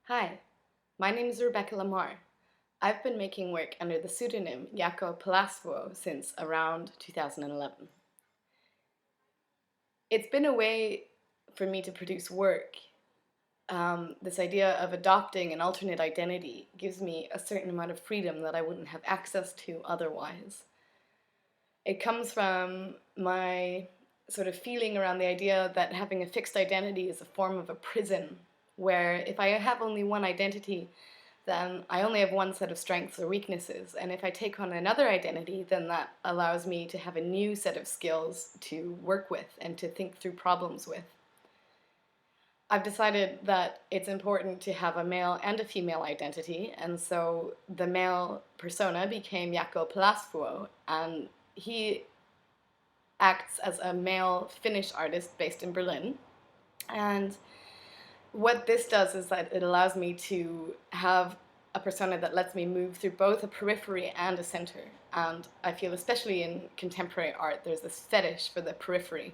Hi, my name is Rebecca Lamar. I've been making work under the pseudonym Jaco Palasvuo since around 2011. It's been a way for me to produce work. This idea of adopting an alternate identity gives me a certain amount of freedom that I wouldn't have access to otherwise. It comes from my sort of feeling around the idea that having a fixed identity is a form of a prison, where if I have only one identity, then I only have one set of strengths or weaknesses. And if I take on another identity, then that allows me to have a new set of skills to work with and to think through problems with. I've decided that it's important to have a male and a female identity, and so the male persona became Jaco Palasvuo, and he acts as a male Finnish artist based in Berlin. And what this does is that it allows me to have a persona that lets me move through both a periphery and a center. And I feel, especially in contemporary art, there's this fetish for the periphery.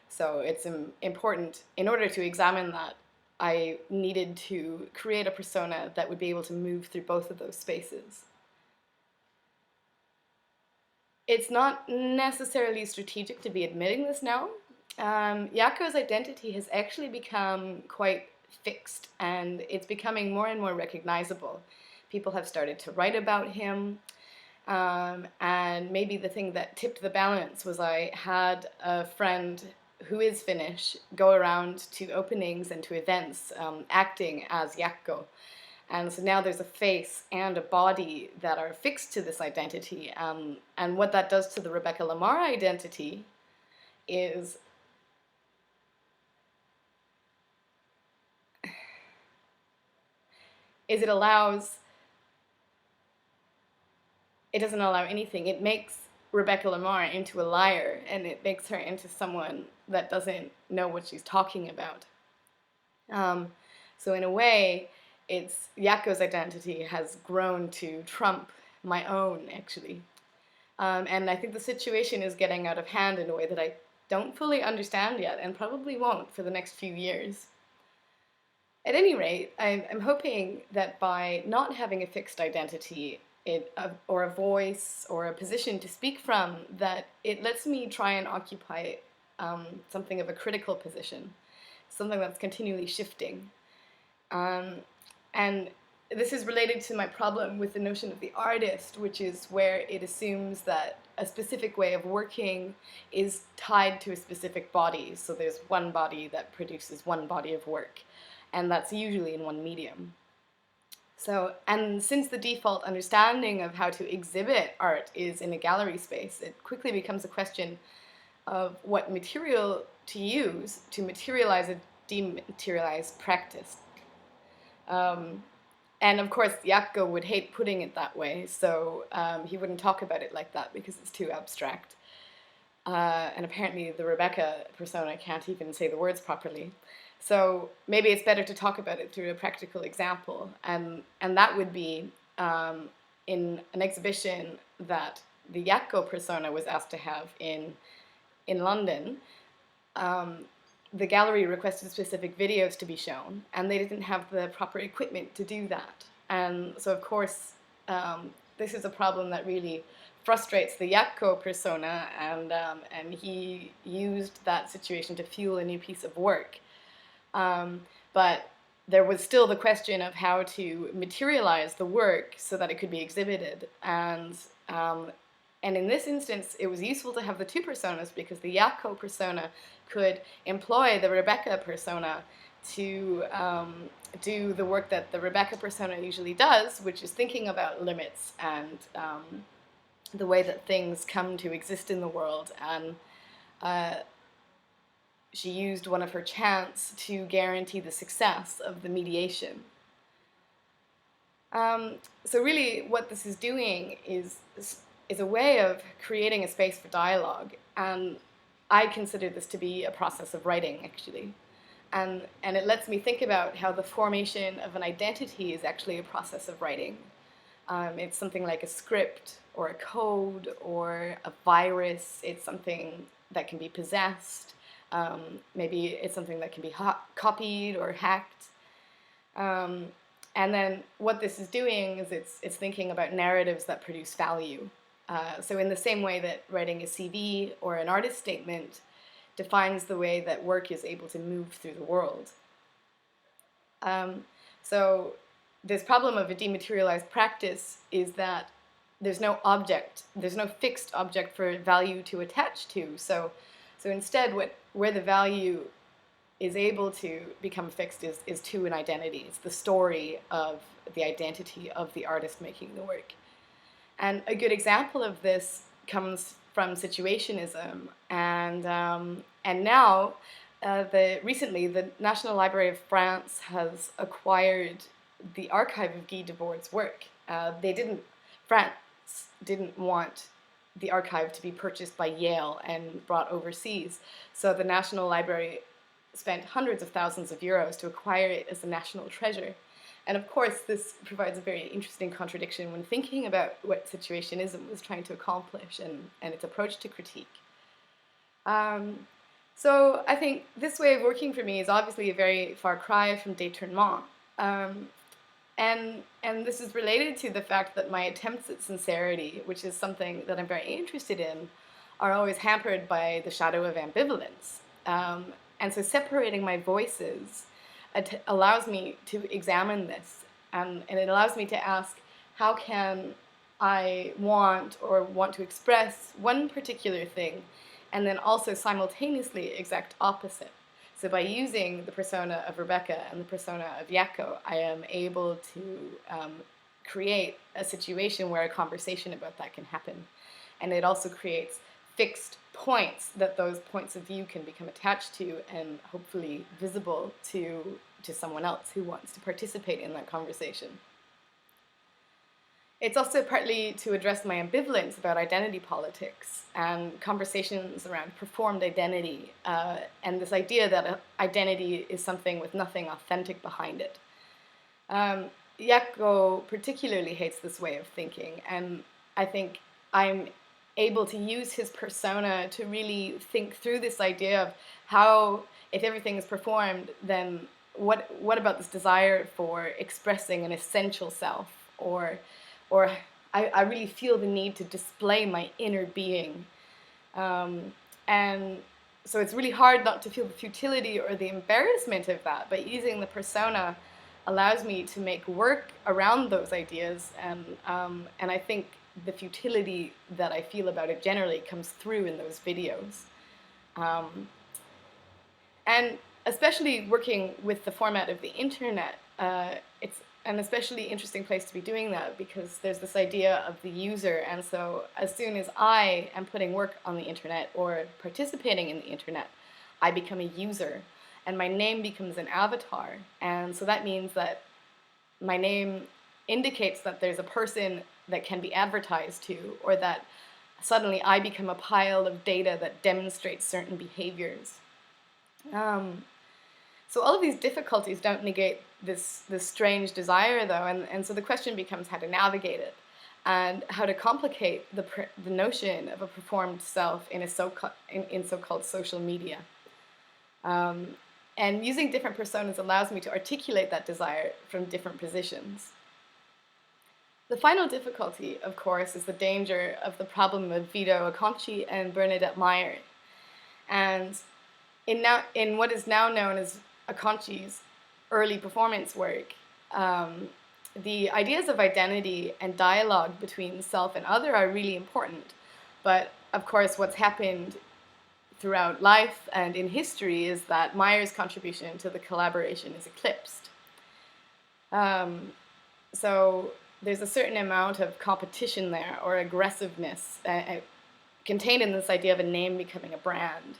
So it's important, in order to examine that, I needed to create a persona that would be able to move through both of those spaces. It's not necessarily strategic to be admitting this now. Jaco's identity has actually become quite fixed, and it's becoming more and more recognizable. People have started to write about him, and maybe the thing that tipped the balance was I had a friend who is Finnish go around to openings and to events acting as Jaakko. And so now there's a face and a body that are fixed to this identity. And what that does to the Rebecca Lamar identity is it doesn't allow anything. It makes Rebecca Lamar into a liar, and it makes her into someone that doesn't know what she's talking about. So in a way, it's Jaco's identity has grown to trump my own, actually. And I think the situation is getting out of hand in a way that I don't fully understand yet, and probably won't for the next few years. At any rate, I'm hoping that by not having a fixed identity, or a voice or a position to speak from, that it lets me try and occupy something of a critical position, something that's continually shifting. And this is related to my problem with the notion of the artist, which is where it assumes that a specific way of working is tied to a specific body. So there's one body that produces one body of work, and that's usually in one medium. So, and since the default understanding of how to exhibit art is in a gallery space, it quickly becomes a question of what material to use to materialize a dematerialized practice. And of course, Jaakko would hate putting it that way, so he wouldn't talk about it like that because it's too abstract. And apparently the Rebecca persona can't even say the words properly. So maybe it's better to talk about it through a practical example, and that would be in an exhibition that the Jaakko persona was asked to have in London. The gallery requested specific videos to be shown, and they didn't have the proper equipment to do that. And so, of course, this is a problem that really frustrates the Jaakko persona, and he used that situation to fuel a new piece of work. But there was still the question of how to materialize the work so that it could be exhibited. And in this instance, it was useful to have the two personas because the Jaakko persona could employ the Rebecca persona to do the work that the Rebecca persona usually does, which is thinking about limits and the way that things come to exist in the world. And she used one of her chants to guarantee the success of the mediation. So really what this is doing is a way of creating a space for dialogue, and I consider this to be a process of writing, actually. And it lets me think about how the formation of an identity is actually a process of writing. It's something like a script or a code or a virus. It's something that can be possessed. Maybe it's something that can be copied or hacked. And then what this is doing is it's thinking about narratives that produce value. So in the same way that writing a CV or an artist statement defines the way that work is able to move through the world. So this problem of a dematerialized practice is that there's no object, there's no fixed object for value to attach to. So instead, where the value is able to become fixed is to an identity. It's the story of the identity of the artist making the work. And a good example of this comes from situationism, and now recently the National Library of France has acquired the archive of Guy Debord's work. France didn't want the archive to be purchased by Yale and brought overseas, so the National Library spent hundreds of thousands of euros to acquire it as a national treasure. And of course, this provides a very interesting contradiction when thinking about what situationism was trying to accomplish and its approach to critique. So I think this way of working for me is obviously a very far cry from détournement. And this is related to the fact that my attempts at sincerity, which is something that I'm very interested in, are always hampered by the shadow of ambivalence. And so separating my voices allows me to examine this, and it allows me to ask, how can I want to express one particular thing and then also simultaneously exact opposite? So by using the persona of Rebecca and the persona of Jaakko, I am able to create a situation where a conversation about that can happen. And it also creates fixed points that those points of view can become attached to and hopefully visible to someone else who wants to participate in that conversation. It's also partly to address my ambivalence about identity politics and conversations around performed identity, and this idea that identity is something with nothing authentic behind it. Jaakko particularly hates this way of thinking, and I think I'm able to use his persona to really think through this idea of how, if everything is performed, then what about this desire for expressing an essential self, or I really feel the need to display my inner being. And so it's really hard not to feel the futility or the embarrassment of that, but using the persona allows me to make work around those ideas, and I think the futility that I feel about it generally comes through in those videos. And especially working with the format of the internet, it's an especially interesting place to be doing that, because there's this idea of the user, and so as soon as I am putting work on the internet or participating in the internet, I become a user, and my name becomes an avatar, and so that means that my name indicates that there's a person that can be advertised to, or that suddenly I become a pile of data that demonstrates certain behaviors. So all of these difficulties don't negate this strange desire, though, and so the question becomes how to navigate it, and how to complicate the notion of a performed self in so-called social media. And using different personas allows me to articulate that desire from different positions. The final difficulty, of course, is the danger of the problem of Vito Acconci and Bernadette Meyer. And in what is now known as Acconci's early performance work, the ideas of identity and dialogue between self and other are really important. But of course, what's happened throughout life and in history is that Meyer's contribution to the collaboration is eclipsed. So there's a certain amount of competition there, or aggressiveness, contained in this idea of a name becoming a brand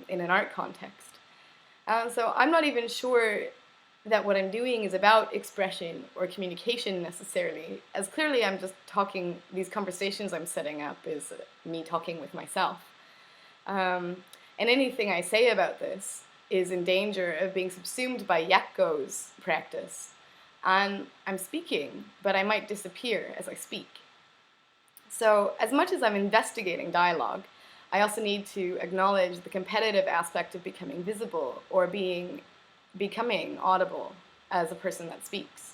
in an art context. So I'm not even sure that what I'm doing is about expression or communication necessarily, as clearly I'm just talking, these conversations I'm setting up is me talking with myself. And anything I say about this is in danger of being subsumed by Jaakko's practice. And I'm speaking, but I might disappear as I speak. So as much as I'm investigating dialogue, I also need to acknowledge the competitive aspect of becoming visible or becoming audible as a person that speaks.